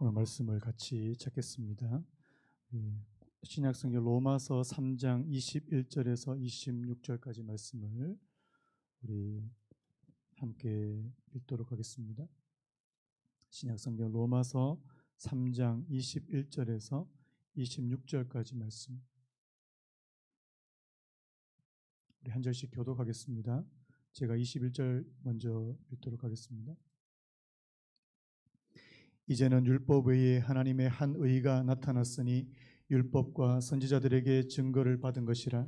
오늘 말씀을 같이 찾겠습니다. 신약성경 로마서 3장 21절에서 26절까지 말씀을 우리 함께 읽도록 하겠습니다. 신약성경 로마서 3장 21절에서 26절까지 말씀 우리 한 절씩 교독하겠습니다. 제가 21절 먼저 읽도록 하겠습니다. 이제는 율법 외에 하나님의 한 의가 나타났으니 율법과 선지자들에게 증거를 받은 것이라.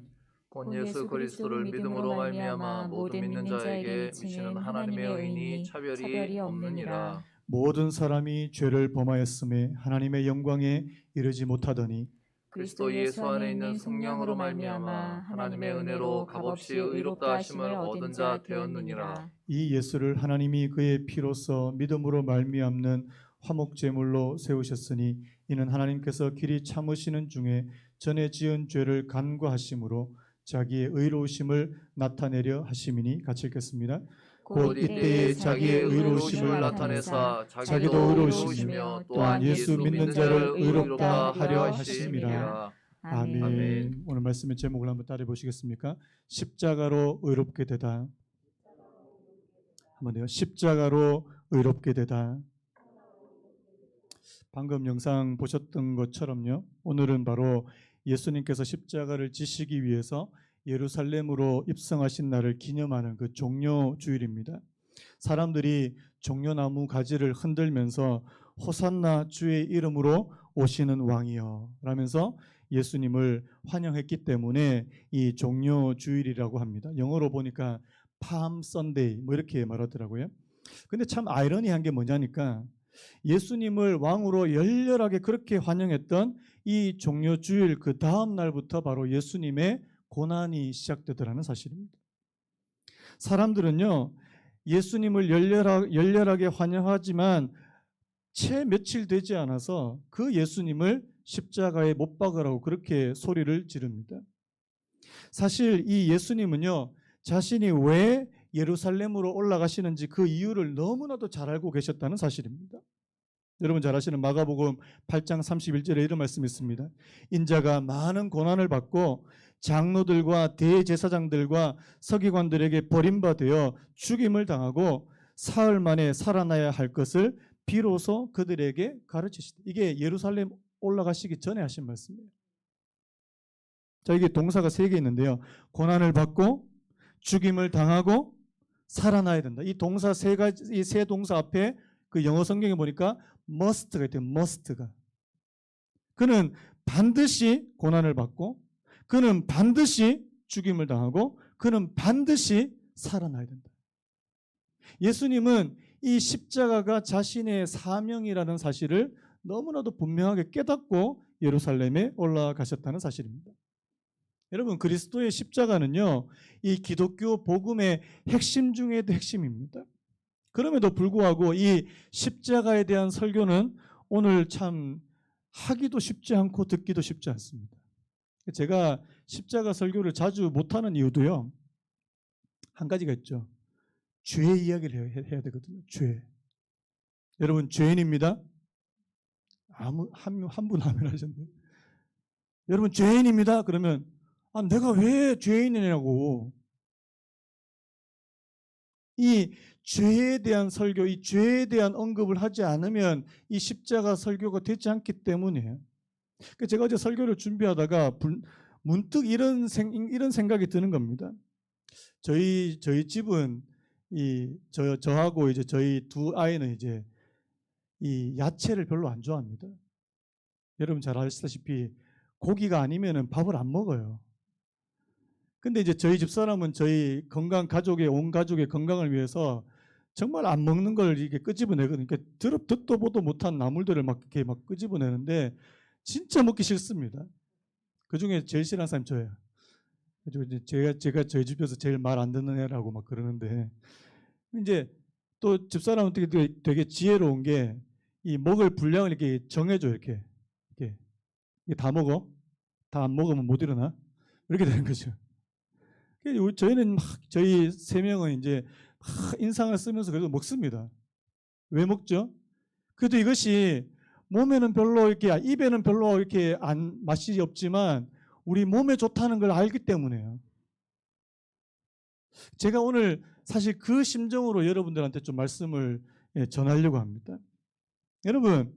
본 예수 그리스도를 믿음으로 말미암아 모든 믿는 자에게 미치는 하나님의 의인이 차별이 없느니라. 모든 사람이 죄를 범하였음에 하나님의 영광에 이르지 못하더니 그리스도 예수 안에 있는 성령으로 말미암아 하나님의 은혜로 값없이 의롭다 하심을 얻은 자 되었느니라. 이 예수를 하나님이 그의 피로써 믿음으로 말미암는 화목제물로 세우셨으니 이는 하나님께서 길이 참으시는 중에 전에 지은 죄를 간과하심으로 자기의 의로우심을 나타내려 하심이니. 같이 읽겠습니다. 곧 이때에 자기의 의로우심을 나타내사 자기도 의로우시며 또한 예수 믿는 자를 의롭다 하려 하심이라. 아멘. 오늘 말씀의 제목을 한번 따라해 보시겠습니까? 십자가로 의롭게 되다. 한번 더요. 십자가로 의롭게 되다. 방금 영상 보셨던 것처럼요, 오늘은 바로 예수님께서 십자가를 지시기 위해서 예루살렘으로 입성하신 날을 기념하는 그 종려주일입니다. 사람들이 종려나무 가지를 흔들면서 호산나 주의 이름으로 오시는 왕이여 라면서 예수님을 환영했기 때문에 이 종려주일이라고 합니다. 영어로 보니까 팜 선데이 뭐 이렇게 말하더라고요. 근데 참 아이러니한 게 뭐냐니까 예수님을 왕으로 열렬하게 그렇게 환영했던 이 종려주일 그 다음 날부터 바로 예수님의 고난이 시작되더라는 사실입니다. 사람들은요, 예수님을 열렬하게 환영하지만 채 며칠 되지 않아서 그 예수님을 십자가에 못 박으라고 그렇게 소리를 지릅니다. 사실 이 예수님은요, 자신이 왜 예루살렘으로 올라가시는지 그 이유를 너무나도 잘 알고 계셨다는 사실입니다. 여러분 잘 아시는 마가복음 8장 31절에 이런 말씀이 있습니다. 인자가 많은 고난을 받고 장로들과 대제사장들과 서기관들에게 버림받아 죽임을 당하고 사흘 만에 살아나야 할 것을 비로소 그들에게 가르치시다. 이게 예루살렘 올라가시기 전에 하신 말씀이에요. 자, 이게 동사가 3개 있는데요. 고난을 받고 죽임을 당하고 살아나야 된다. 이 동사 3가지, 이 3동사 앞에 그 영어 성경에 보니까 must가 있대요. must가. 그는 반드시 고난을 받고 그는 반드시 죽임을 당하고 그는 반드시 살아나야 된다. 예수님은 이 십자가가 자신의 사명이라는 사실을 너무나도 분명하게 깨닫고 예루살렘에 올라가셨다는 사실입니다. 여러분, 그리스도의 십자가는요, 이 기독교 복음의 핵심 중에도 핵심입니다. 그럼에도 불구하고 이 십자가에 대한 설교는 오늘 참 하기도 쉽지 않고 듣기도 쉽지 않습니다. 제가 십자가 설교를 자주 못하는 이유도요, 한 가지가 있죠. 죄 이야기를 해야 되거든요. 죄. 여러분, 죄인입니다. 한 분 하면 하셨네요. 여러분, 죄인입니다. 그러면 내가 왜 죄인이냐고. 이 죄에 대한 설교, 이 죄에 대한 언급을 하지 않으면 이 십자가 설교가 되지 않기 때문이에요. 제가 어제 설교를 준비하다가 문득 이런 생각이 드는 겁니다. 저희 집은 저하고 이제 저희 두 아이는 이제 이 야채를 별로 안 좋아합니다. 여러분 잘 아시다시피 고기가 아니면은 밥을 안 먹어요. 근데 이제 저희 집사람은 저희 온 가족의 건강을 위해서 정말 안 먹는 걸 이렇게 끄집어내거든요. 그러니까 듣도 보도 못한 나물들을 이렇게 끄집어내는데 진짜 먹기 싫습니다. 그 중에 제일 싫어하는 사람이 저예요. 제가 저희 집에서 제일 말 안 듣는 애라고 막 그러는데, 이제 또 집사람은 되게 지혜로운 게 이 먹을 분량을 이렇게 정해줘. 이렇게 다 먹어. 다 안 먹으면 못 일어나. 이렇게 되는 거죠. 저희는 저희 3명은 이제 인상을 쓰면서 그래도 먹습니다. 왜 먹죠? 그래도 이것이 몸에는 별로 이렇게 입에는 별로 이렇게 맛이 없지만 우리 몸에 좋다는 걸 알기 때문에요. 제가 오늘 사실 그 심정으로 여러분들한테 좀 말씀을 전하려고 합니다. 여러분,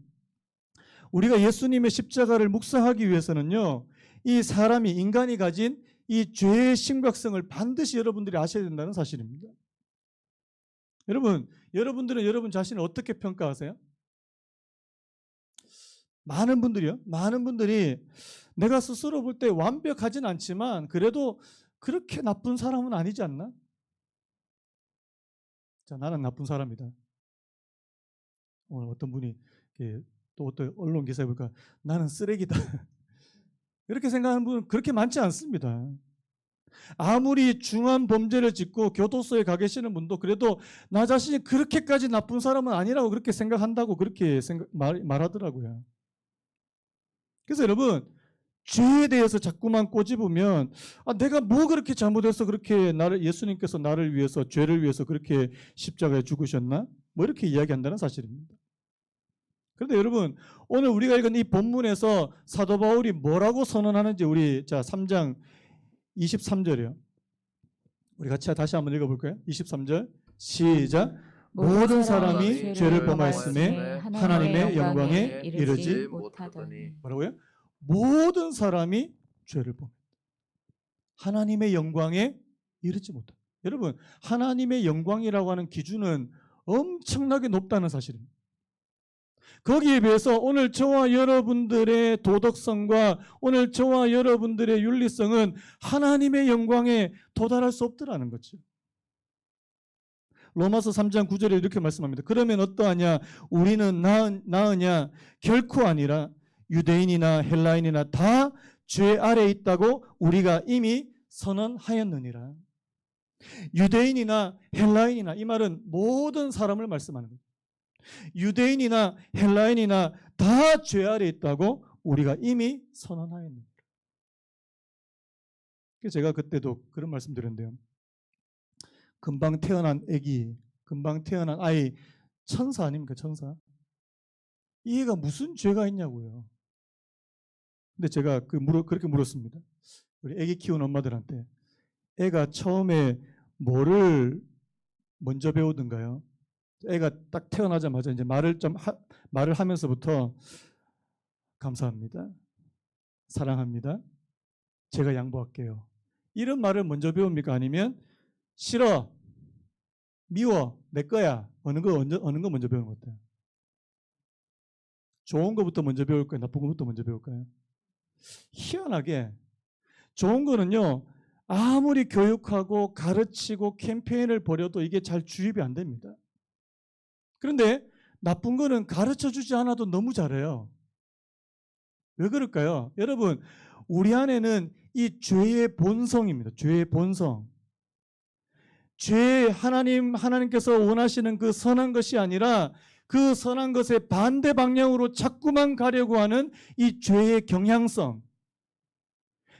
우리가 예수님의 십자가를 묵상하기 위해서는요, 이 사람이 인간이 가진 이 죄의 심각성을 반드시 여러분들이 아셔야 된다는 사실입니다. 여러분들은 여러분 자신을 어떻게 평가하세요? 많은 분들이 내가 스스로 볼 때 완벽하진 않지만 그래도 그렇게 나쁜 사람은 아니지 않나? 자, 나는 나쁜 사람이다. 오늘 어떤 분이 또 어떤 언론 기사에 보니까 나는 쓰레기다. 이렇게 생각하는 분은 그렇게 많지 않습니다. 아무리 중한 범죄를 짓고 교도소에 가 계시는 분도 그래도 나 자신이 그렇게까지 나쁜 사람은 아니라고 그렇게 생각한다고 그렇게 말하더라고요. 그래서 여러분, 죄에 대해서 자꾸만 꼬집으면 내가 뭐 그렇게 잘못해서 그렇게 예수님께서 나를 위해서 죄를 위해서 그렇게 십자가에 죽으셨나? 뭐 이렇게 이야기한다는 사실입니다. 그런데 여러분, 오늘 우리가 읽은 이 본문에서 사도 바울이 뭐라고 선언하는지 우리 3장 23절이요. 우리 같이 다시 한번 읽어볼까요? 23절 시작. 모든 사람이 죄를 범하였음에 하나님의 영광에 이르지 못하더니. 뭐라고요? 모든 사람이 죄를 범했다. 하나님의 영광에 이르지 못한다. 여러분, 하나님의 영광이라고 하는 기준은 엄청나게 높다는 사실입니다. 거기에 비해서 오늘 저와 여러분들의 도덕성과 오늘 저와 여러분들의 윤리성은 하나님의 영광에 도달할 수 없더라는 거죠. 로마서 3장 9절에 이렇게 말씀합니다. 그러면 어떠하냐? 우리는 나으냐? 결코 아니라 유대인이나 헬라인이나 다 죄 아래에 있다고 우리가 이미 선언하였느니라. 유대인이나 헬라인이나 이 말은 모든 사람을 말씀하는 거예요. 유대인이나 헬라인이나 다 죄 아래에 있다고 우리가 이미 선언하였느니라. 제가 그때도 그런 말씀 드렸는데요. 금방 태어난 아기, 금방 태어난 아이 천사 아닙니까? 천사. 이 애가 무슨 죄가 있냐고요. 근데 제가 그렇게 물었습니다. 우리 아기 키우는 엄마들한테 애가 처음에 뭐를 먼저 배우던가요? 애가 딱 태어나자마자 이제 말을 하면서부터 감사합니다. 사랑합니다. 제가 양보할게요. 이런 말을 먼저 배웁니까? 아니면 싫어, 미워, 내 거야. 어느 거 먼저 배우는 것 같아요? 좋은 거부터 먼저 배울까요? 나쁜 거부터 먼저 배울까요? 희한하게 좋은 거는요, 아무리 교육하고 가르치고 캠페인을 벌여도 이게 잘 주입이 안 됩니다. 그런데 나쁜 거는 가르쳐 주지 않아도 너무 잘해요. 왜 그럴까요? 여러분, 우리 안에는 이 죄의 본성입니다. 죄의 본성. 하나님께서 원하시는 그 선한 것이 아니라 그 선한 것의 반대 방향으로 자꾸만 가려고 하는 이 죄의 경향성,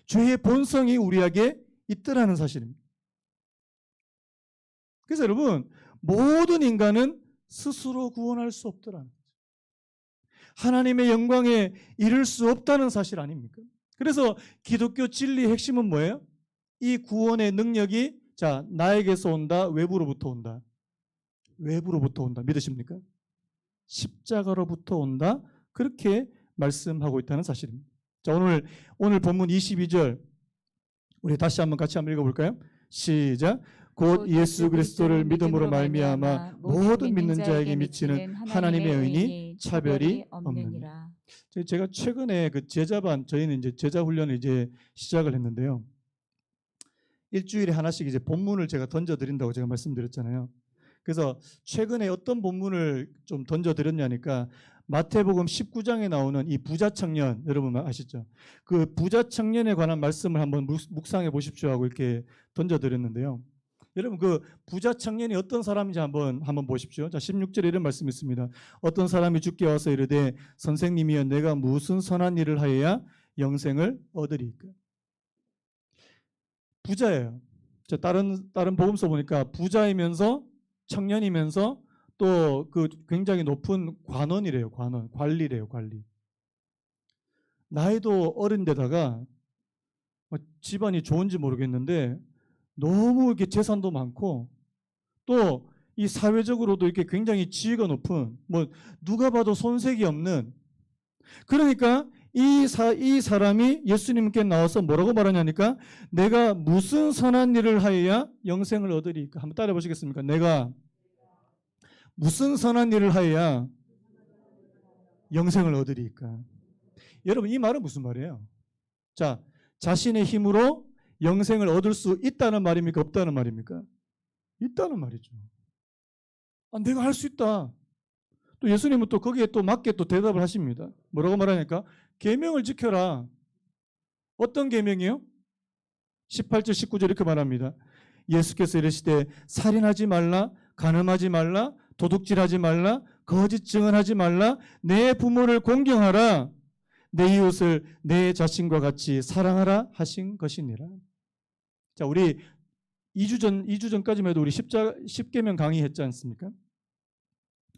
죄의 본성이 우리에게 있더라는 사실입니다. 그래서 여러분, 모든 인간은 스스로 구원할 수 없더라는 거죠. 하나님의 영광에 이를 수 없다는 사실 아닙니까? 그래서 기독교 진리의 핵심은 뭐예요? 이 구원의 능력이 나에게서 온다, 외부로부터 온다. 외부로부터 온다. 믿으십니까? 십자가로부터 온다. 그렇게 말씀하고 있다는 사실입니다. 자, 오늘 본문 22절 우리 다시 같이 한번 읽어볼까요? 시작. 곧 예수 그리스도를 믿음으로 말미암아 모든 믿는 자에게 미치는 하나님의 의인이 차별이 없느니라. 제가 최근에 저희는 이제 제자 훈련을 이제 시작을 했는데요. 일주일에 하나씩 이제 본문을 제가 던져드린다고 제가 말씀드렸잖아요. 그래서 최근에 어떤 본문을 좀 던져드렸냐니까 마태복음 19장에 나오는 이 부자 청년, 여러분 아시죠? 그 부자 청년에 관한 말씀을 한번 묵상해 보십시오 하고 이렇게 던져드렸는데요. 여러분, 그 부자 청년이 어떤 사람인지 한번 보십시오. 자, 16절에 이런 말씀이 있습니다. 어떤 사람이 주께 와서 이르되 선생님이여 내가 무슨 선한 일을 하여야 영생을 얻으리까? 부자예요. 다른 복음서 보니까 부자이면서 청년이면서 또 그 굉장히 높은 관원이래요. 관원, 관리래요. 관리. 나이도 어린데다가 뭐 집안이 좋은지 모르겠는데 너무 이렇게 재산도 많고 또 이 사회적으로도 이렇게 굉장히 지위가 높은 뭐 누가 봐도 손색이 없는 그러니까 이 사람이 예수님께 나와서 뭐라고 말하냐니까 내가 무슨 선한 일을 하여야 영생을 얻으리까? 한번 따라해 보시겠습니까? 내가 무슨 선한 일을 하여야 영생을 얻으리까? 여러분 이 말은 무슨 말이에요? 자, 자신의 힘으로 영생을 얻을 수 있다는 말입니까? 없다는 말입니까? 있다는 말이죠. 아, 내가 할 수 있다. 또 예수님은 또 거기에 또 맞게 또 대답을 하십니다. 뭐라고 말하니까? 계명을 지켜라. 어떤 계명이요? 18절 19절 이렇게 말합니다. 예수께서 이르시되 살인하지 말라, 간음하지 말라, 도둑질하지 말라, 거짓 증언하지 말라, 내 부모를 공경하라, 내 이웃을 내 자신과 같이 사랑하라 하신 것이니라. 자, 우리 2주 전까지만 해도 우리 10계명 강의했지 않습니까?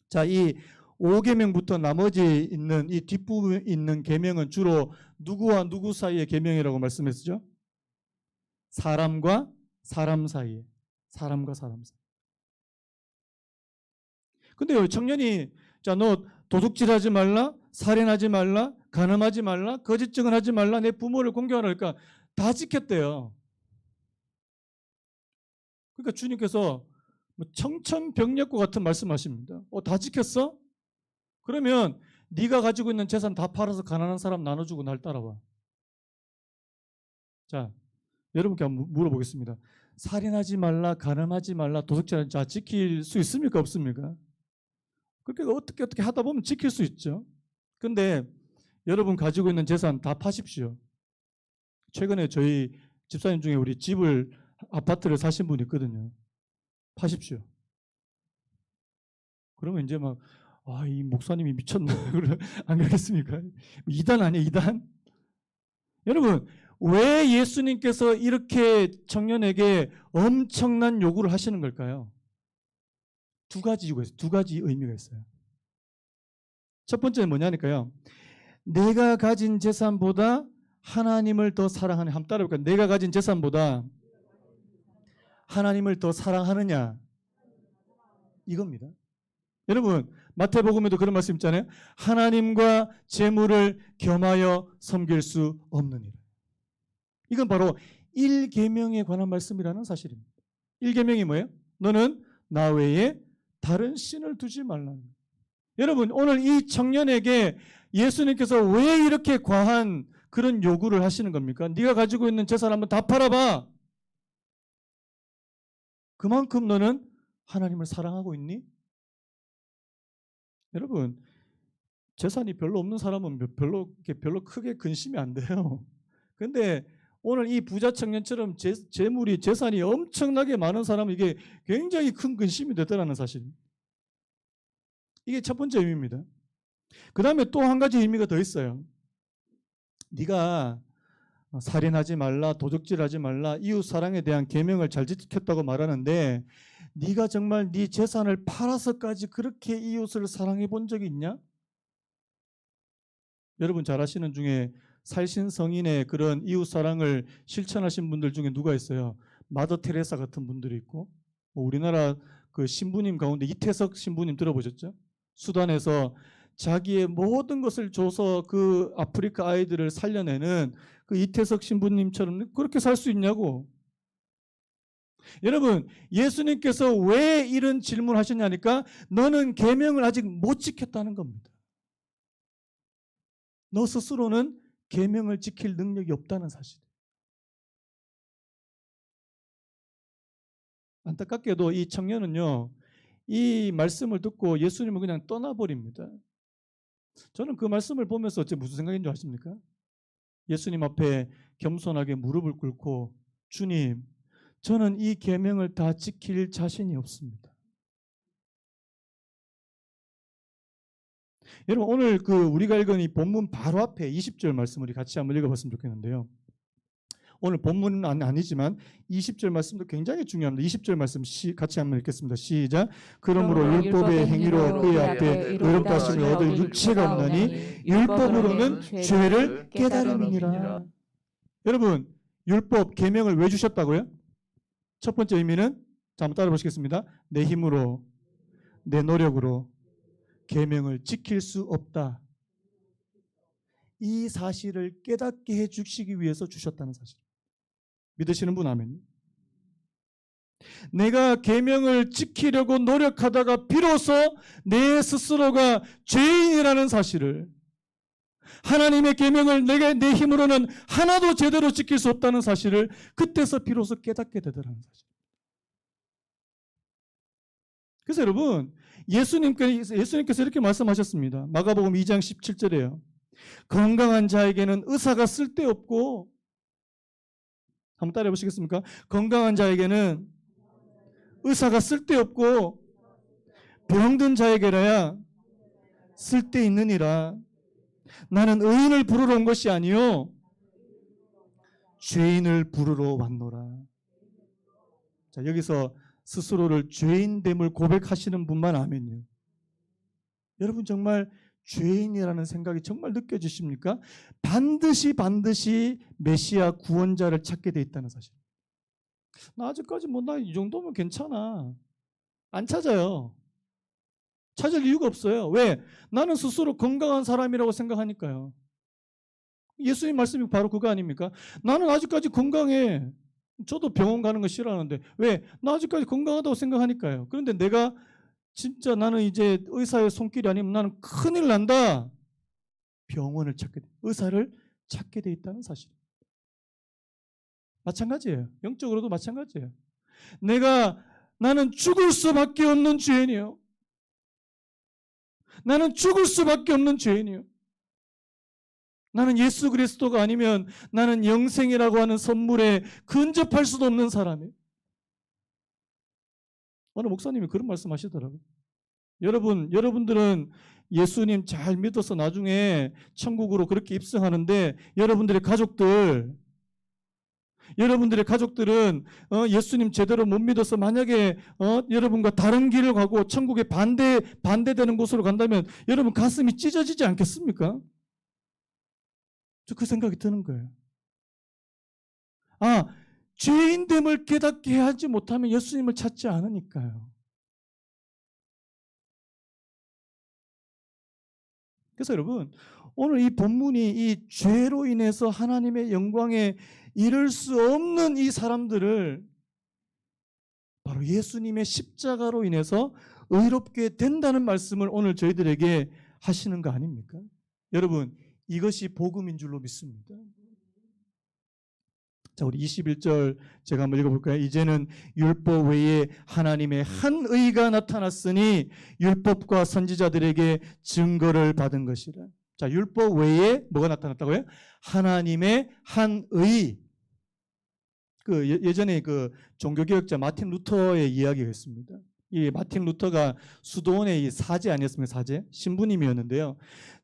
자, 이 5계명부터 나머지 있는 이 뒷부분에 있는 계명은 주로 누구와 누구 사이의 계명이라고 말씀했죠? 사람과 사람 사이에. 사람과 사람 사이. 근데 청년이 자, 너 도둑질하지 말라, 살인하지 말라, 간음하지 말라, 거짓 증언하지 말라, 내 부모를 공경하라 그러니까 다 지켰대요. 그러니까 주님께서 청천벽력과 같은 말씀하십니다. 다 지켰어? 그러면 네가 가지고 있는 재산 다 팔아서 가난한 사람 나눠주고 날 따라와. 자, 여러분께 한번 물어보겠습니다. 살인하지 말라, 간음하지 말라, 도둑질하지 자 지킬 수 있습니까? 없습니까? 그렇게 어떻게 하다 보면 지킬 수 있죠. 근데 여러분 가지고 있는 재산 다 파십시오. 최근에 저희 집사님 중에 우리 아파트를 사신 분이 있거든요. 파십시오. 그러면 이제 막 이 목사님이 미쳤나? 안 그러겠습니까? 이단 아니에요, 이단? 여러분, 왜 예수님께서 이렇게 청년에게 엄청난 요구를 하시는 걸까요? 두 가지 이유가 있어요. 두 가지 의미가 있어요. 첫 번째는 뭐냐니까요. 내가 가진 재산보다 하나님을 더 사랑하는, 한번 따라해볼까요? 내가 가진 재산보다 하나님을 더 사랑하느냐? 이겁니다. 여러분, 마태복음에도 그런 말씀 있잖아요. 하나님과 재물을 겸하여 섬길 수 없느니라. 이건 바로 1계명에 관한 말씀이라는 사실입니다. 1계명이 뭐예요? 너는 나 외에 다른 신을 두지 말라는 거예요. 여러분, 오늘 이 청년에게 예수님께서 왜 이렇게 과한 그런 요구를 하시는 겁니까? 네가 가지고 있는 재산 한번 다 팔아봐. 그만큼 너는 하나님을 사랑하고 있니? 여러분, 재산이 별로 없는 사람은 별로 크게 근심이 안 돼요. 근데 오늘 이 부자 청년처럼 재물이 재산이 엄청나게 많은 사람은 이게 굉장히 큰 근심이 되더라는 사실. 이게 첫 번째 의미입니다. 그 다음에 또 한 가지 의미가 더 있어요. 네가 살인하지 말라, 도둑질하지 말라, 이웃 사랑에 대한 계명을 잘 지켰다고 말하는데 네가 정말 네 재산을 팔아서까지 그렇게 이웃을 사랑해 본 적이 있냐? 여러분 잘 아시는 중에 살신성인의 그런 이웃 사랑을 실천하신 분들 중에 누가 있어요? 마더 테레사 같은 분들이 있고 우리나라 그 신부님 가운데 이태석 신부님 들어보셨죠? 수단에서 자기의 모든 것을 줘서 그 아프리카 아이들을 살려내는 그 이태석 신부님처럼 그렇게 살 수 있냐고. 여러분, 예수님께서 왜 이런 질문을 하셨냐니까 너는 계명을 아직 못 지켰다는 겁니다. 너 스스로는 계명을 지킬 능력이 없다는 사실. 안타깝게도 이 청년은요, 이 말씀을 듣고 예수님을 그냥 떠나버립니다. 저는 그 말씀을 보면서 무슨 생각인 줄 아십니까? 예수님 앞에 겸손하게 무릎을 꿇고 주님, 저는 이 계명을 다 지킬 자신이 없습니다. 여러분 오늘 우리가 읽은 이 본문 바로 앞에 20절 말씀 우리 같이 한번 읽어봤으면 좋겠는데요. 오늘 본문은 아니지만 20절 말씀도 굉장히 중요합니다. 20절 말씀 같이 한번 읽겠습니다. 시작. 그러므로 율법의 행위로 그의 앞에 의롭다 하심을 얻을 유치가 없나니 율법으로는 죄를 깨달음이니라. 여러분, 율법 계명을 왜 주셨다고요? 첫 번째 의미는 자, 한번 따라 보시겠습니다. 내 힘으로 내 노력으로 계명을 지킬 수 없다. 이 사실을 깨닫게 해 주시기 위해서 주셨다는 사실. 믿으시는 분 아멘. 내가 계명을 지키려고 노력하다가 비로소 내 스스로가 죄인이라는 사실을, 하나님의 계명을 내가 내 힘으로는 하나도 제대로 지킬 수 없다는 사실을 그때서 비로소 깨닫게 되더라는 사실. 그래서 여러분, 예수님께서 이렇게 말씀하셨습니다. 마가복음 2장 17절에요. 건강한 자에게는 의사가 쓸데없고, 한번 따라해 보시겠습니까? 건강한 자에게는 의사가 쓸데없고 병든 자에게라야 쓸데있느니라. 나는 의인을 부르러 온 것이 아니요 죄인을 부르러 왔노라. 자, 여기서 스스로를 죄인됨을 고백하시는 분만 아멘요. 여러분 정말 죄인이라는 생각이 정말 느껴지십니까? 반드시 메시아 구원자를 찾게 돼 있다는 사실. 나 아직까지 나 이 정도면 괜찮아. 안 찾아요. 찾을 이유가 없어요. 왜? 나는 스스로 건강한 사람이라고 생각하니까요. 예수님 말씀이 바로 그거 아닙니까? 나는 아직까지 건강해. 저도 병원 가는 거 싫어하는데 왜? 나 아직까지 건강하다고 생각하니까요. 그런데 내가 진짜 나는 이제 의사의 손길이 아니면 나는 큰일 난다. 병원을 찾게 돼. 의사를 찾게 돼 있다는 사실입니다. 마찬가지예요. 영적으로도 마찬가지예요. 나는 죽을 수밖에 없는 죄인이요. 나는 죽을 수밖에 없는 죄인이요. 나는 예수 그리스도가 아니면 나는 영생이라고 하는 선물에 근접할 수도 없는 사람이에요. 어느 목사님이 그런 말씀 하시더라고요. 여러분들은 예수님 잘 믿어서 나중에 천국으로 그렇게 입성하는데 여러분들의 가족들은 예수님 제대로 못 믿어서 만약에 여러분과 다른 길을 가고 천국에 반대되는 곳으로 간다면 여러분 가슴이 찢어지지 않겠습니까? 저 그 생각이 드는 거예요. 죄인됨을 깨닫게 하지 못하면 예수님을 찾지 않으니까요. 그래서 여러분 오늘 이 본문이 이 죄로 인해서 하나님의 영광에 이를 수 없는 이 사람들을 바로 예수님의 십자가로 인해서 의롭게 된다는 말씀을 오늘 저희들에게 하시는 거 아닙니까? 여러분 이것이 복음인 줄로 믿습니다. 자, 우리 21절 제가 한번 읽어볼까요? 이제는 율법 외에 하나님의 한 의가 나타났으니 율법과 선지자들에게 증거를 받은 것이라. 자, 율법 외에 뭐가 나타났다고요? 하나님의 한 의. 예전에 종교개혁자 마틴 루터의 이야기가 있습니다. 이 마틴 루터가 수도원의 이 사제 아니었습니까? 사제 신부님이었는데요.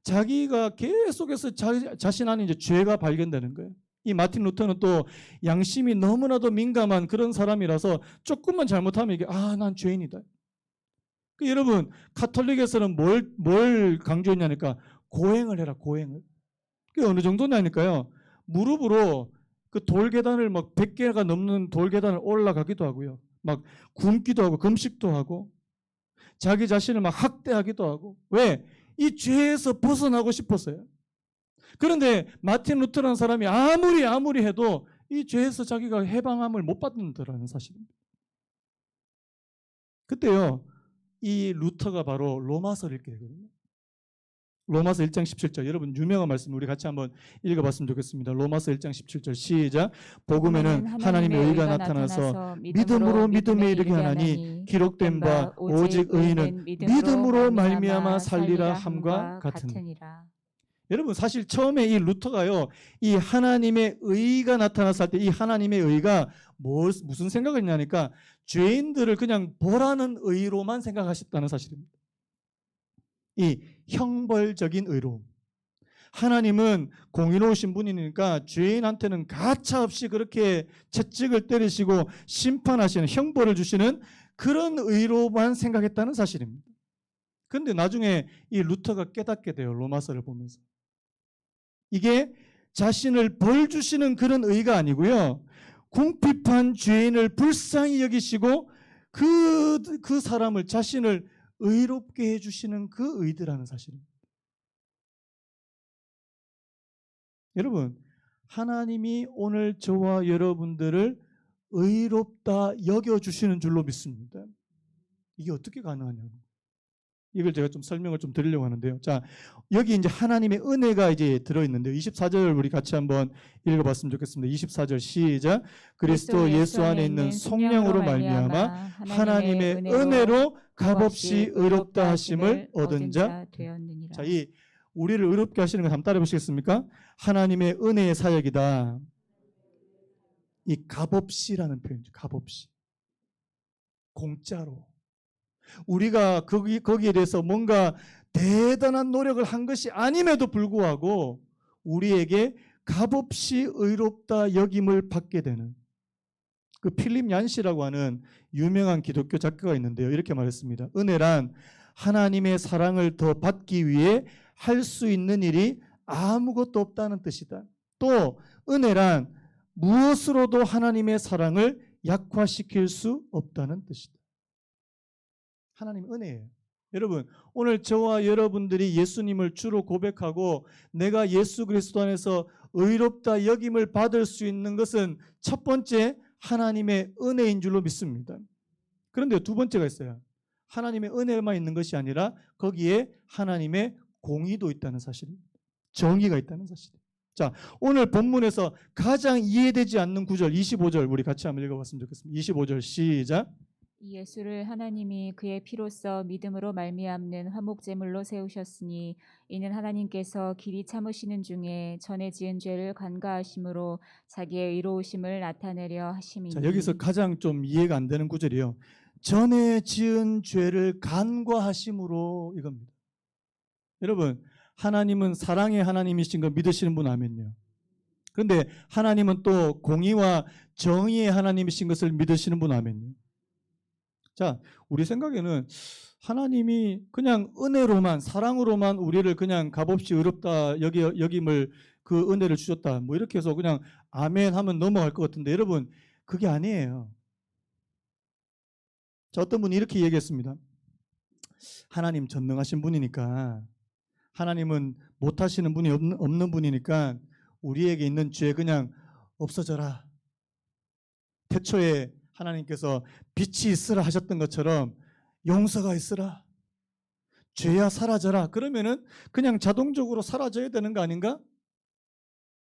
자기가 계속해서 자신 안에 이제 죄가 발견되는 거예요. 이 마틴 루터는 또 양심이 너무나도 민감한 그런 사람이라서 조금만 잘못하면 이게 난 죄인이다. 여러분 가톨릭에서는 뭘 강조했냐니까 고행을 해라, 고행을. 그게 어느 정도냐니까요. 무릎으로 그 돌계단을 막 100개가 넘는 돌계단을 올라가기도 하고요. 막 굶기도 하고 금식도 하고 자기 자신을 막 학대하기도 하고. 왜? 이 죄에서 벗어나고 싶었어요. 그런데 마틴 루터라는 사람이 아무리 해도 이 죄에서 자기가 해방함을 못 받는다는 사실입니다. 그때요, 이 루터가 바로 로마서를 읽게 되거든요. 로마서 1장 17절. 여러분 유명한 말씀 우리 같이 한번 읽어봤으면 좋겠습니다. 로마서 1장 17절 시작. 복음에는 하나님의 의가 나타나서 믿음으로 믿음에 이르게 하나니 기록된 바 오직 의인은 믿음으로 말미암아 살리라 함과 같으니라. 여러분 사실 처음에 이 루터가요, 이 하나님의 의가 나타났을 때 이 하나님의 의가 무슨 생각을 했냐니까 죄인들을 그냥 보라는 의로만 생각하셨다는 사실입니다. 이 형벌적인 의로움. 하나님은 공의로우신 분이니까 죄인한테는 가차없이 그렇게 채찍을 때리시고 심판하시는, 형벌을 주시는 그런 의로만 생각했다는 사실입니다. 그런데 나중에 이 루터가 깨닫게 돼요. 로마서를 보면서. 이게 자신을 벌 주시는 그런 의가 아니고요. 궁핍한 죄인을 불쌍히 여기시고 그 사람을, 자신을 의롭게 해주시는 그 의드라는 사실입니다. 여러분, 하나님이 오늘 저와 여러분들을 의롭다 여겨주시는 줄로 믿습니다. 이게 어떻게 가능하냐고. 이걸 제가 좀 설명을 좀 드리려고 하는데요. 자, 여기 이제 하나님의 은혜가 이제 들어있는데요. 24절 우리 같이 한번 읽어봤으면 좋겠습니다. 24절 시작. 그리스도 예수 안에 있는 성령으로 말미암아 하나님의 은혜로 값없이 의롭다 하심을 얻은 자 되었느니라. 자, 이 우리를 의롭게 하시는 걸 한번 따라 보시겠습니까? 하나님의 은혜의 사역이다. 이 값없이라는 표현이죠. 값없이. 공짜로. 우리가 거기에 대해서 뭔가 대단한 노력을 한 것이 아님에도 불구하고 우리에게 값없이 의롭다 여김을 받게 되는, 그 필립 얀시라고 하는 유명한 기독교 작가가 있는데요. 이렇게 말했습니다. 은혜란 하나님의 사랑을 더 받기 위해 할 수 있는 일이 아무것도 없다는 뜻이다. 또 은혜란 무엇으로도 하나님의 사랑을 약화시킬 수 없다는 뜻이다. 하나님의 은혜예요. 여러분, 오늘 저와 여러분들이 예수님을 주로 고백하고 내가 예수 그리스도 안에서 의롭다 여김을 받을 수 있는 것은 첫 번째 하나님의 은혜인 줄로 믿습니다. 그런데 두 번째가 있어요. 하나님의 은혜만 있는 것이 아니라 거기에 하나님의 공의도 있다는 사실입니다. 정의가 있다는 사실입니다. 자, 오늘 본문에서 가장 이해되지 않는 구절 25절 우리 같이 한번 읽어봤으면 좋겠습니다. 25절 시작. 이 예수를 하나님이 그의 피로써 믿음으로 말미암는 화목제물로 세우셨으니 이는 하나님께서 길이 참으시는 중에 전에 지은 죄를 간과하심으로 자기의 의로우심을 나타내려 하심이니. 자, 여기서 가장 좀 이해가 안 되는 구절이요. 전에 지은 죄를 간과하심으로, 이겁니다. 여러분, 하나님은 사랑의 하나님이신 거 믿으시는 분 아면요. 그런데 하나님은 또 공의와 정의의 하나님이신 것을 믿으시는 분 아면요. 자, 우리 생각에는 하나님이 그냥 은혜로만, 사랑으로만 우리를 그냥 값없이 의롭다 여김을, 그 은혜를 주셨다, 뭐 이렇게 해서 그냥 아멘 하면 넘어갈 것 같은데 여러분, 그게 아니에요. 자, 어떤 분이 이렇게 얘기했습니다. 하나님 전능하신 분이니까, 하나님은 못하시는 분이 없는 분이니까 우리에게 있는 죄 그냥 없어져라. 태초에 하나님께서 빛이 있으라 하셨던 것처럼 용서가 있으라, 죄야 사라져라. 그러면은 그냥 자동적으로 사라져야 되는 거 아닌가?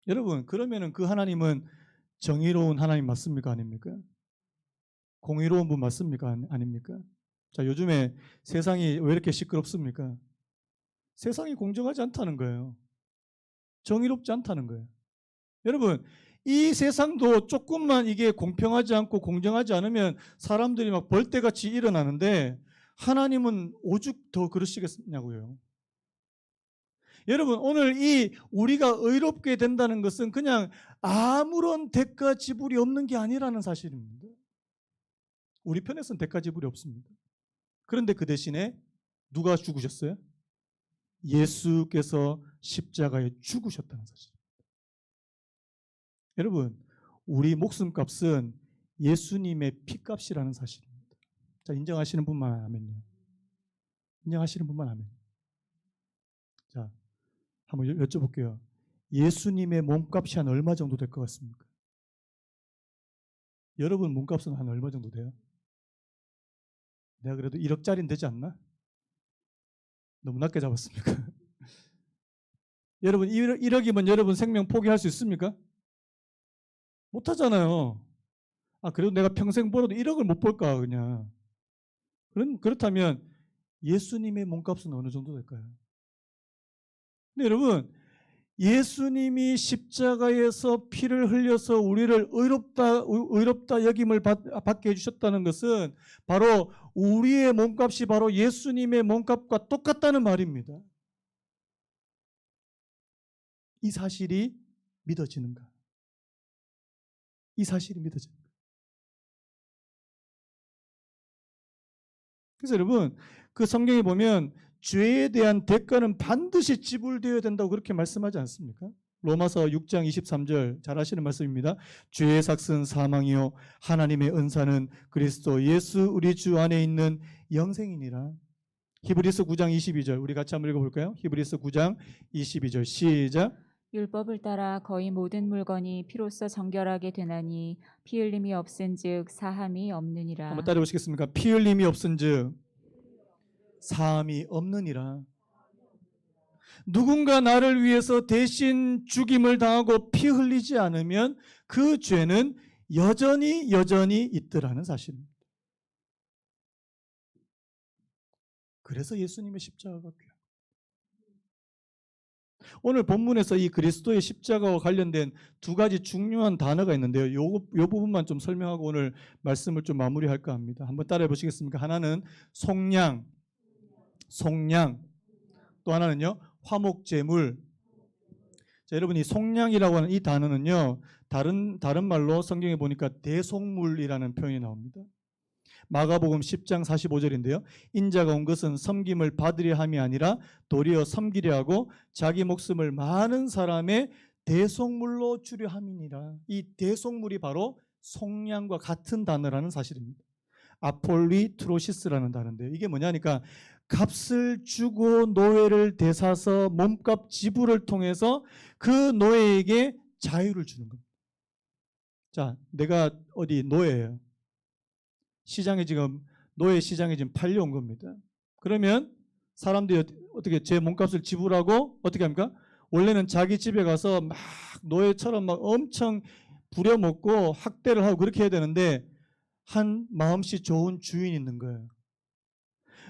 여러분, 그러면은 그 하나님은 정의로운 하나님 맞습니까? 아닙니까? 공의로운 분 맞습니까? 아닙니까? 자, 요즘에 세상이 왜 이렇게 시끄럽습니까? 세상이 공정하지 않다는 거예요. 정의롭지 않다는 거예요. 여러분, 이 세상도 조금만 이게 공평하지 않고 공정하지 않으면 사람들이 막 벌떼같이 일어나는데 하나님은 오죽 더 그러시겠냐고요. 여러분, 오늘 이 우리가 의롭게 된다는 것은 그냥 아무런 대가 지불이 없는 게 아니라는 사실입니다. 우리 편에서는 대가 지불이 없습니다. 그런데 그 대신에 누가 죽으셨어요? 예수께서 십자가에 죽으셨다는 사실입니다. 여러분, 우리 목숨값은 예수님의 피값이라는 사실입니다. 자, 인정하시는 분만 아멘요. 인정하시는 분만 아멘. 자, 한번 여쭤볼게요. 예수님의 몸값이 한 얼마 정도 될 것 같습니까? 여러분 몸값은 한 얼마 정도 돼요? 내가 그래도 1억짜리는 되지 않나? 너무 낮게 잡았습니까? 여러분 1억이면 여러분 생명 포기할 수 있습니까? 못하잖아요. 아, 그래도 내가 평생 벌어도 1억을 못 벌까 그냥. 그렇다면 예수님의 몸값은 어느 정도 될까요? 근데 여러분, 예수님이 십자가에서 피를 흘려서 우리를 의롭다 여김을 받게 해주셨다는 것은 바로 우리의 몸값이 바로 예수님의 몸값과 똑같다는 말입니다. 이 사실이 믿어지는가? 이 사실이 믿어지는가? 그래서 여러분, 그 성경에 보면 죄에 대한 대가는 반드시 지불되어야 된다고 그렇게 말씀하지 않습니까? 로마서 6장 23절 잘 아시는 말씀입니다. 죄의 삭은 사망이요 하나님의 은사는 그리스도 예수 우리 주 안에 있는 영생이니라. 히브리서 9장 22절 우리 같이 한번 읽어볼까요? 히브리서 9장 22절 시작. 율법을 따라 거의 모든 물건이 피로써 정결하게 되나니 피 흘림이 없은즉 사함이 없느니라. 한번 따라해 보시겠습니까? 피 흘림이 없은즉 사함이 없느니라. 누군가 나를 위해서 대신 죽임을 당하고 피 흘리지 않으면 그 죄는 여전히 있더라는 사실입니다. 그래서 예수님의 십자가가 귀한. 오늘 본문에서 이 그리스도의 십자가와 관련된 두 가지 중요한 단어가 있는데요. 요 부분만 좀 설명하고 오늘 말씀을 좀 마무리할까 합니다. 한번 따라해 보시겠습니까? 하나는 속량. 또 하나는요. 화목제물. 자, 여러분 이 속량이라고 하는 이 단어는요. 다른 말로 성경에 보니까 대속물이라는 표현이 나옵니다. 마가복음 10장 45절인데요. 인자가 온 것은 섬김을 받으려 함이 아니라 도리어 섬기려 하고 자기 목숨을 많은 사람의 대속물로 주려 함이니라. 이 대속물이 바로 속량과 같은 단어라는 사실입니다. 아폴리트로시스라는 단어인데요. 이게 뭐냐니까 값을 주고 노예를 대사서 몸값 지불을 통해서 그 노예에게 자유를 주는 겁니다. 자, 내가 어디 노예예요. 시장에 지금 노예 시장에 지금 팔려온 겁니다. 그러면 사람들이 어떻게 제 몸값을 지불하고 어떻게 합니까? 원래는 자기 집에 가서 막 노예처럼 막 엄청 부려먹고 학대를 하고 그렇게 해야 되는데 한 마음씨 좋은 주인이 있는 거예요.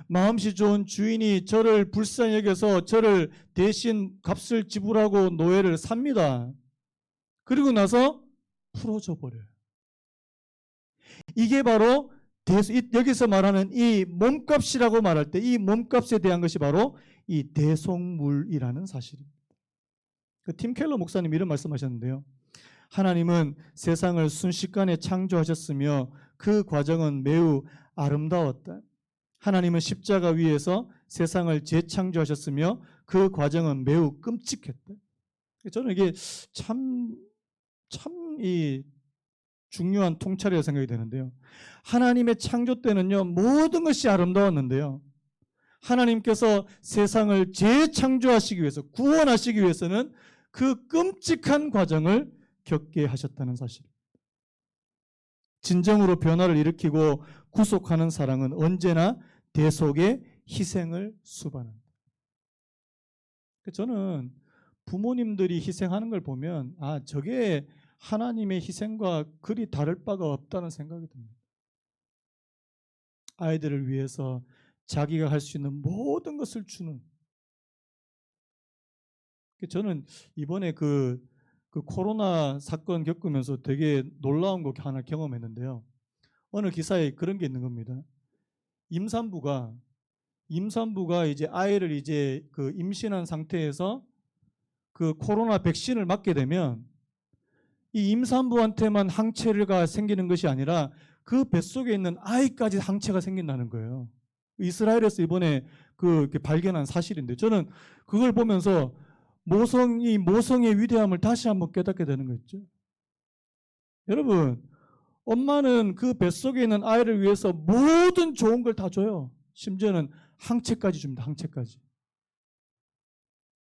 마음씨 좋은 주인이 저를 불쌍히 여겨서 저를 대신 값을 지불하고 노예를 삽니다. 그리고 나서 풀어줘 버려요. 이게 바로 여기서 말하는 이 몸값이라고 말할 때 이 몸값에 대한 것이 바로 이 대속물이라는 사실입니다. 팀 켈러 목사님 이런 말씀하셨는데요. 하나님은 세상을 순식간에 창조하셨으며 그 과정은 매우 아름다웠다. 하나님은 십자가 위에서 세상을 재창조하셨으며 그 과정은 매우 끔찍했다. 저는 이게 참 이 중요한 통찰이라고 생각이 되는데요. 하나님의 창조 때는요, 모든 것이 아름다웠는데요. 하나님께서 세상을 재창조하시기 위해서, 구원하시기 위해서는 그 끔찍한 과정을 겪게 하셨다는 사실입니다. 진정으로 변화를 일으키고 구속하는 사랑은 언제나 대속의 희생을 수반합니다. 저는 부모님들이 희생하는 걸 보면 저게 하나님의 희생과 그리 다를 바가 없다는 생각이 듭니다. 아이들을 위해서 자기가 할 수 있는 모든 것을 주는. 저는 이번에 그 코로나 사건 겪으면서 되게 놀라운 거 하나 경험했는데요. 어느 기사에 그런 게 있는 겁니다. 임산부가 이제 아이를 이제 그 임신한 상태에서 그 코로나 백신을 맞게 되면 이 임산부한테만 항체가 생기는 것이 아니라 그 뱃속에 있는 아이까지 항체가 생긴다는 거예요. 이스라엘에서 이번에 발견한 사실인데 저는 그걸 보면서 모성의 위대함을 다시 한번 깨닫게 되는 거죠. 여러분, 엄마는 그 뱃속에 있는 아이를 위해서 모든 좋은 걸 다 줘요. 심지어는 항체까지 줍니다. 항체까지.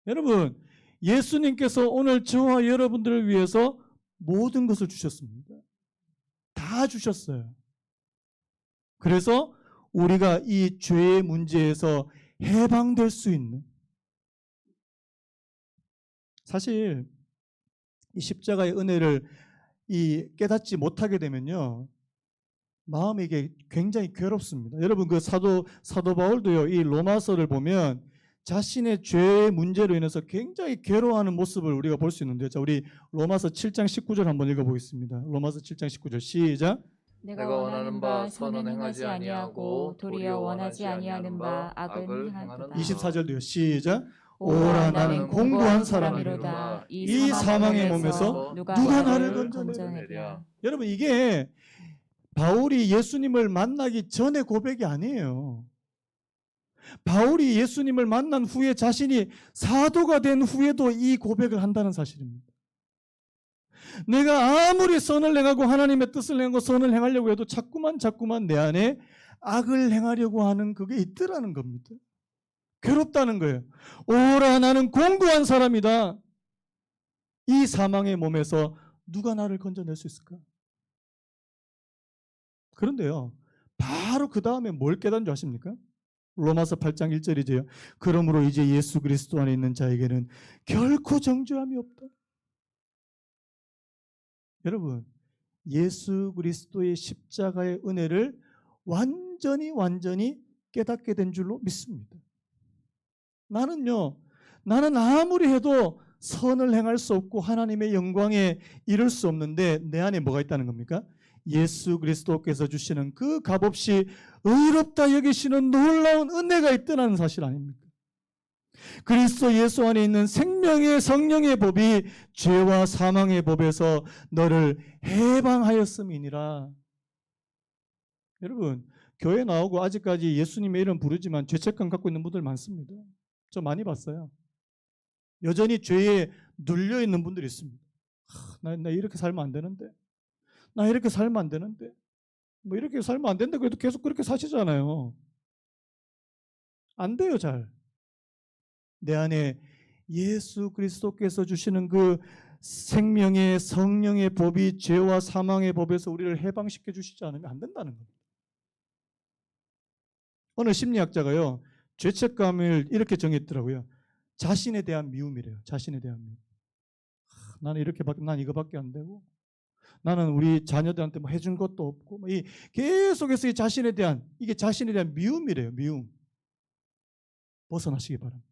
여러분, 예수님께서 오늘 저와 여러분들을 위해서 모든 것을 주셨습니다. 다 주셨어요. 그래서 우리가 이 죄의 문제에서 해방될 수 있는, 사실 이 십자가의 은혜를 깨닫지 못하게 되면요, 마음이 이게 굉장히 괴롭습니다. 여러분 그 사도 바울도요, 이 로마서를 보면 자신의 죄의 문제로 인해서 굉장히 괴로워하는 모습을 우리가 볼 수 있는데요. 자, 우리 로마서 7장 19절 한번 읽어보겠습니다. 로마서 7장 19절 시작. 내가 원하는 바 선은 행하지 아니하고 도리어 원하지 아니하는 바 악은 행하도다. 24절도요. 시작. 오라 나는 공고한 사람이로다. 이 사망의 몸에서 누가 나를 건져내랴. 여러분, 이게 바울이 예수님을 만나기 전에 고백이 아니에요. 바울이 예수님을 만난 후에 자신이 사도가 된 후에도 이 고백을 한다는 사실입니다. 내가 아무리 선을 행하고 하나님의 뜻을 행하고 선을 행하려고 해도 자꾸만 내 안에 악을 행하려고 하는 그게 있더라는 겁니다. 괴롭다는 거예요. 오라 나는 공고한 사람이다. 이 사망의 몸에서 누가 나를 건져낼 수 있을까? 그런데요, 바로 그 다음에 뭘 깨닫는 줄 아십니까? 로마서 8장 1절이죠. 그러므로 이제 예수 그리스도 안에 있는 자에게는 결코 정죄함이 없다. 여러분, 예수 그리스도의 십자가의 은혜를 완전히 깨닫게 된 줄로 믿습니다. 나는 아무리 해도 선을 행할 수 없고 하나님의 영광에 이를 수 없는데 내 안에 뭐가 있다는 겁니까? 예수 그리스도께서 주시는 그 값없이 의롭다 여기시는 놀라운 은혜가 있다는 사실 아닙니까? 그리스도 예수 안에 있는 생명의 성령의 법이 죄와 사망의 법에서 너를 해방하였음이니라. 여러분, 교회 나오고 아직까지 예수님의 이름 부르지만 죄책감 갖고 있는 분들 많습니다. 저 많이 봤어요. 여전히 죄에 눌려 있는 분들이 있습니다. 나 이렇게 살면 안 되는데, 나 이렇게 살면 안 되는데, 뭐 이렇게 살면 안 된다 그래도 계속 그렇게 사시잖아요. 안 돼요, 잘. 내 안에 예수 그리스도께서 주시는 그 생명의 성령의 법이 죄와 사망의 법에서 우리를 해방시켜 주시지 않으면 안 된다는 겁니다. 어느 심리학자가요, 죄책감을 이렇게 정했더라고요. 자신에 대한 미움이래요. 자신에 대한 미움. 난 이거밖에 안 되고, 나는 우리 자녀들한테 뭐 해준 것도 없고, 계속해서 이 자신에 대한 미움이래요. 미움. 벗어나시기 바랍니다.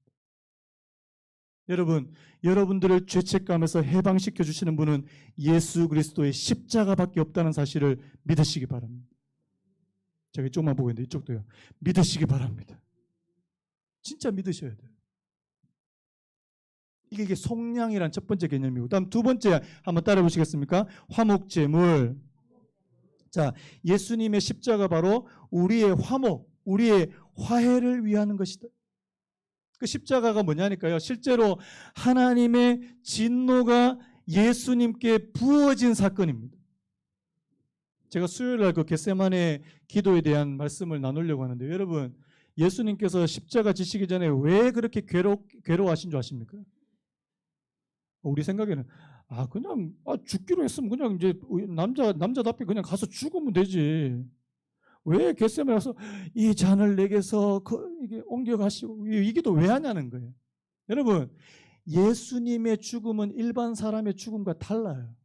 여러분들을 죄책감에서 해방시켜 주시는 분은 예수 그리스도의 십자가밖에 없다는 사실을 믿으시기 바랍니다. 제가 이쪽만 보고 있는데 이쪽도요. 믿으시기 바랍니다. 진짜 믿으셔야 돼요. 이게 속량이란 첫 번째 개념이고, 다음 두 번째 한번 따라 보시겠습니까? 화목제물. 자, 예수님의 십자가 바로 우리의 화목, 우리의 화해를 위하는 것이다. 그 십자가가 뭐냐니까요. 실제로 하나님의 진노가 예수님께 부어진 사건입니다. 제가 수요일 날 그 겟세마네 기도에 대한 말씀을 나누려고 하는데, 여러분, 예수님께서 십자가 지시기 전에 왜 그렇게 괴로워하신 줄 아십니까? 우리 생각에는 그냥 죽기로 했으면 그냥 이제 남자답게 그냥 가서 죽으면 되지. 왜 겟세마네 가서 이 잔을 내게서 이게 옮겨가시고 이 기도 왜 하냐는 거예요. 여러분, 예수님의 죽음은 일반 사람의 죽음과 달라요.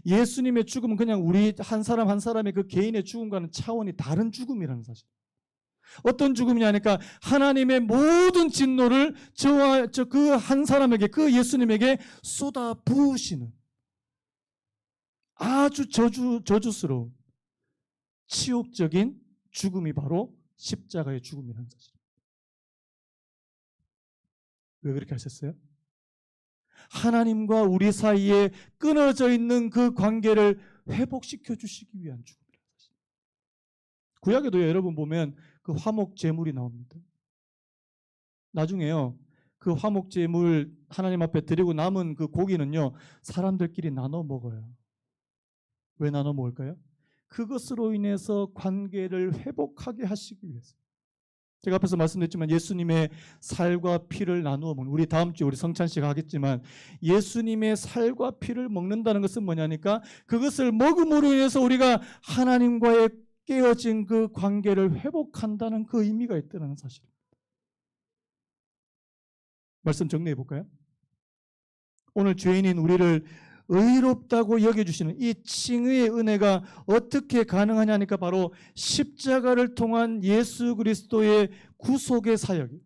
예수님의 죽음은 그냥 우리 한 사람 한 사람의 그 개인의 죽음과는 차원이 다른 죽음이라는 사실. 어떤 죽음이냐니까 하나님의 모든 진노를 저와 그 한 사람에게, 그 예수님에게 쏟아 부으시는 아주 저주스러운 치욕적인 죽음이 바로 십자가의 죽음이라는 사실입니다. 왜 그렇게 하셨어요? 하나님과 우리 사이에 끊어져 있는 그 관계를 회복시켜 주시기 위한 죽음이라는 사실입니다. 구약에도 여러분 보면 그 화목 제물이 나옵니다. 나중에요, 그 화목 제물 하나님 앞에 드리고 남은 그 고기는요, 사람들끼리 나눠 먹어요. 왜 나눠 먹을까요? 그것으로 인해서 관계를 회복하게 하시기 위해서. 제가 앞에서 말씀드렸지만 예수님의 살과 피를 나누어 먹는, 우리 다음 주에 우리 성찬 씨가 하겠지만 예수님의 살과 피를 먹는다는 것은 뭐냐니까 그것을 먹음으로 인해서 우리가 하나님과의 깨어진 그 관계를 회복한다는 그 의미가 있다는 사실입니다. 말씀 정리해 볼까요? 오늘 죄인인 우리를 의롭다고 여겨주시는 이 칭의의 은혜가 어떻게 가능하냐니까 바로 십자가를 통한 예수 그리스도의 구속의 사역이.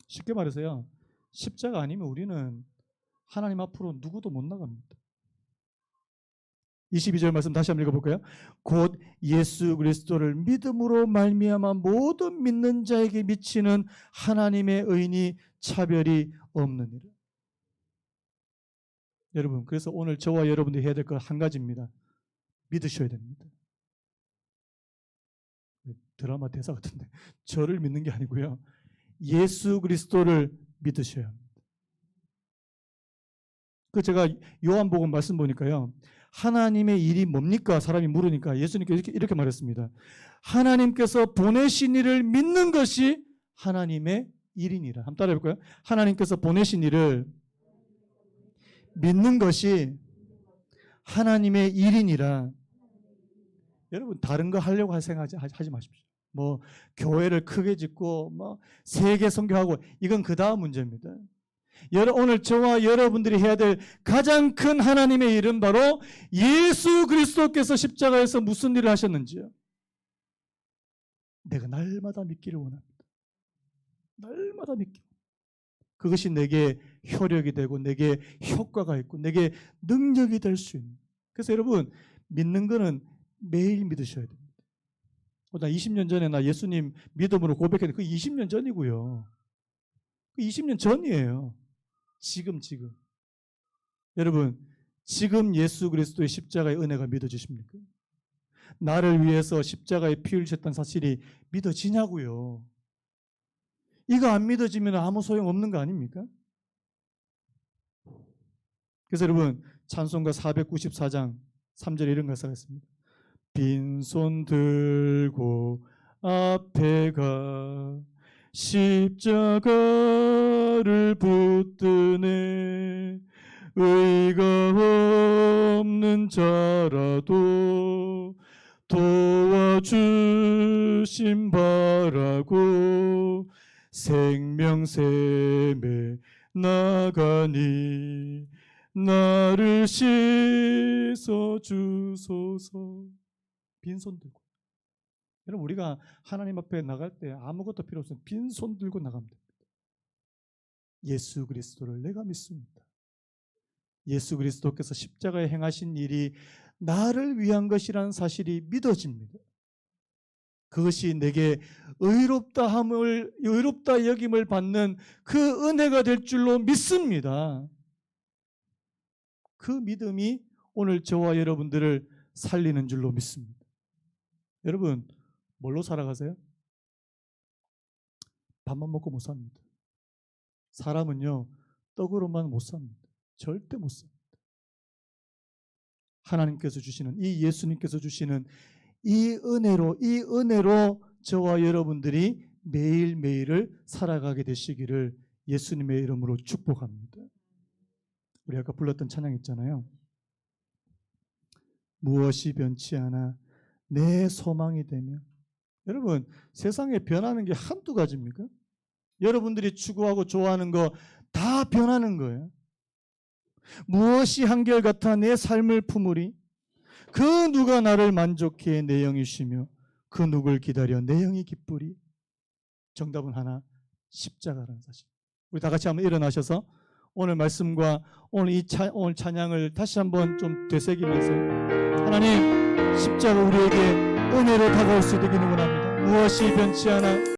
쉽게 말해서요, 십자가 아니면 우리는 하나님 앞으로 누구도 못 나갑니다. 22절 말씀 다시 한번 읽어볼까요? 곧 예수 그리스도를 믿음으로 말미암아 모든 믿는 자에게 미치는 하나님의 의인이 차별이 없느니라. 여러분, 그래서 오늘 저와 여러분들이 해야 될 것 한 가지입니다. 믿으셔야 됩니다. 드라마 대사 같은데 저를 믿는 게 아니고요. 예수 그리스도를 믿으셔야 합니다. 그 제가 요한복음 말씀 보니까요. 하나님의 일이 뭡니까? 사람이 물으니까 예수님께서 이렇게 말했습니다. 하나님께서 보내신 일을 믿는 것이 하나님의 일이니라. 한번 따라해 볼까요? 하나님께서 보내신 일을 믿는 것이 하나님의 일이니라. 여러분, 다른 거 하려고 할 생각 하지 마십시오. 뭐 교회를 크게 짓고 뭐 세계 선교하고 이건 그 다음 문제입니다. 오늘 저와 여러분들이 해야 될 가장 큰 하나님의 일은 바로 예수 그리스도께서 십자가에서 무슨 일을 하셨는지요. 내가 날마다 믿기를 원합니다. 날마다 믿기. 그것이 내게 효력이 되고 내게 효과가 있고 내게 능력이 될 수 있는. 그래서 여러분, 믿는 거는 매일 믿으셔야 됩니다. 나 20년 전에 나 예수님 믿음으로 고백했는데 그 20년 전이고요. 그 20년 전이에요. 지금. 여러분, 지금 예수 그리스도의 십자가의 은혜가 믿어지십니까? 나를 위해서 십자가에 피 흘리셨다는 사실이 믿어지냐고요. 이거 안 믿어지면 아무 소용 없는 거 아닙니까? 그래서 여러분, 찬송가 494장 3절에 이런 가사가 있습니다. 빈손 들고 앞에 가 십자가를 붙드네. 의가 없는 자라도 도와주심 바라고 생명샘에 나가니 나를 씻어주소서. 빈손 들고. 여러분, 우리가 하나님 앞에 나갈 때 아무것도 필요 없으면 빈손 들고 나가면 됩니다. 예수 그리스도를 내가 믿습니다. 예수 그리스도께서 십자가에 행하신 일이 나를 위한 것이라는 사실이 믿어집니다. 그것이 내게 의롭다 여김을 받는 그 은혜가 될 줄로 믿습니다. 그 믿음이 오늘 저와 여러분들을 살리는 줄로 믿습니다. 여러분, 뭘로 살아가세요? 밥만 먹고 못 삽니다. 사람은요, 떡으로만 못 삽니다. 절대 못 삽니다. 하나님께서 주시는, 이 예수님께서 주시는 이 은혜로 저와 여러분들이 매일매일을 살아가게 되시기를 예수님의 이름으로 축복합니다. 우리 아까 불렀던 찬양 있잖아요. 무엇이 변치 않아 내 소망이 되며. 여러분, 세상에 변하는 게 한두 가지입니까? 여러분들이 추구하고 좋아하는 거 다 변하는 거예요. 무엇이 한결같아 내 삶을 품으리? 그 누가 나를 만족해 해 내 영이 쉬며 그 누굴 기다려 내 영이 기쁘리? 정답은 하나, 십자가라는 사실. 우리 다 같이 한번 일어나셔서 오늘 말씀과 오늘 오늘 찬양을 다시 한번 좀 되새기면서 하나님, 십자가 우리에게 은혜로 다가올 수 있기를 원합니다. 무엇이 변치 않아